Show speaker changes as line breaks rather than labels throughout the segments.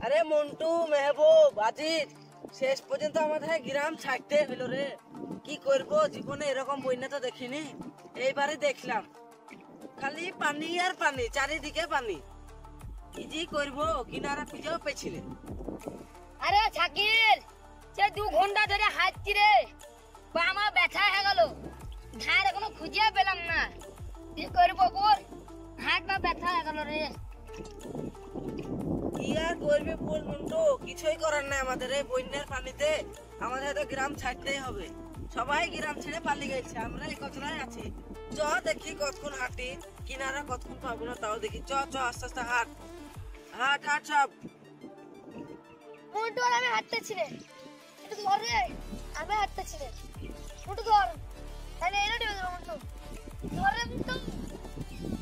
আরে মন্টু, মেহবুব, আজিজ, শেষ পর্যন্ত আমাদের গ্রাম ছাড়তে হলো রে। কি করব, জীবনে এরকম বন্যা তো দেখিনি, এইবারে দেখলাম। খালি পানি আর পানি, চারিদিকে পানি। কি জি করবো, কিনারা খুঁজেও পেছিলে।
আরে শাকিল, সে 2 ঘন্টা ধরে হাঁটছি রে, পা আমার ব্যথা হয়ে গেল। ধার এখনো খুঁজে পেলাম না। কি করবো বল, হাত পা ব্যথা হয়ে গেল রে।
কি আর করবি বল মন্টু, কিছুই করার নাই আমাদের এই বন্যার পানিতে। আমাদের তো গ্রাম ছাড়তেই হবে। সবাই গ্রাম ছেড়ে পালিয়ে গেছে, আমরা এই কতটাই আছি। চ দেখি কতক্ষণ হাঁটি, কিনারা কতক্ষণ পাবো না তাও দেখি। চ চ আস্তে আস্তে হাঁট, হাঁট হাঁট সব।
মন্টু আর আমি হাঁটতেছি রে, একটু ধর রে। আমি হাঁটতেছি রে, মন্টু ধর। তাহলে এলো দিবে মন্টু, ধর রে মন্টু।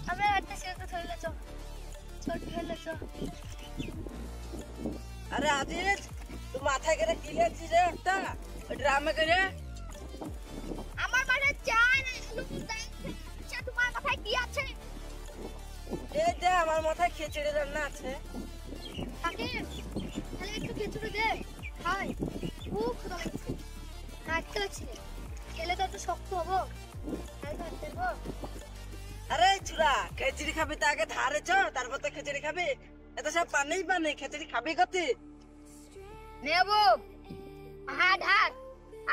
আমি হাঁটতেছি, একটু ধরলে চ, ছোট ধরলে চ।
আরে আজিজ, তুই মাথায় করে কি লেগছিস রে একটা ড্রামে করে?
আমার মাথায় চাই না, আচ্ছা তোমার মাথায় কি আছে?
এই দে আমার মাথায় খিচুড়ি রান্না আছে।
তাকে তাহলে একটু খিচুড়ি দে, খাই। খুব ক্ষুধা লাগছে, হাঁটতে হচ্ছে, খেলে তো একটু শক্ত হবো, তাই তো হাঁটতে হবো।
আরে চুরা, খিচুড়ি খাবি তো আগে ধারে চ, তারপর তো খিচুড়ি খাবি। এত সব পানি পানি, খিচুড়ি খাবি কতি?
নেবো, হাট হাট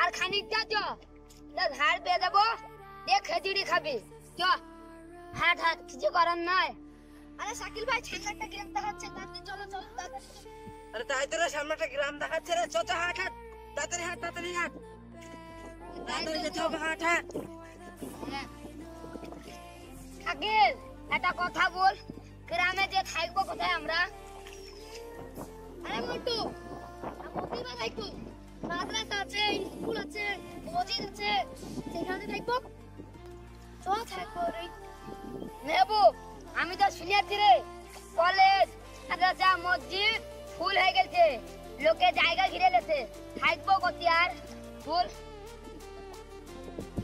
আর খানিকটা চ, ধার পেয়ে যাবো, দিয়ে খেজুরি খাবি। চ হাট হাট, কিছু করার নাই। আরে শাকিল ভাই, ছেলে একটা গেম দেখাচ্ছে, তাড়াতাড়ি চলো চলো তাড়াতাড়ি।
আরে তাই তোরা সামনে একটা গ্রাম দেখাচ্ছে রে, চ চ হাট হাট, তাড়াতাড়ি হাট তাড়াতাড়ি হাট, তাড়াতাড়ি যেতে হবে, হাট হাট।
শাকিল, একটা কথা বল, গ্রামে যে থাকবো কোথায় আমরা? আরে মন্টু, মন্দিরে থাকবো, মাদ্রাসা আছে, স্কুল আছে, মসজিদ আছে, সেখানে থাকবো। চল থাকবো রে। নেবো, আমি তো শুনেছি রে, কলেজ, মাদ্রাসা, মসজিদ ফুল হয়ে গেছে, লোকে জায়গা ঘিরে লেছে, থাকবো কোথায় আর বল?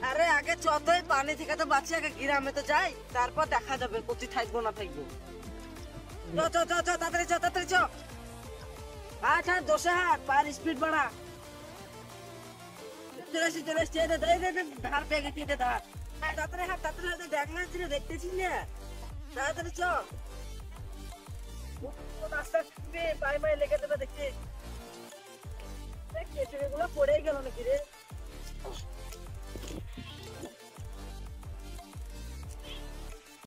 আরে আগে চ তো, এই পানি থেকে তো বাঁচি, আগে গ্রামে তো যাই, তারপর দেখা যাবে কোথায় থাকবো না থাকবো। চ চ চ চ, তাড়াতাড়ি চ তাড়াতাড়ি চ, হাট হাট, দোষে হাট, পায়ের স্পিড বাড়া। চলে এসছি চলে এসছি, এই দে, এই দে, এই দে, ধার পেয়ে গেছি, এই দে ধার। তাড়াতাড়ি হাট তাড়াতাড়ি হাট, দেখ না ছিল, দেখতেছিস না, তাড়াতাড়ি চ। রাস্তা পায়ে পায়ে লেগে দেবে দেখছি। খিচুড়ি গুলো পড়েই গেল নাকি রে?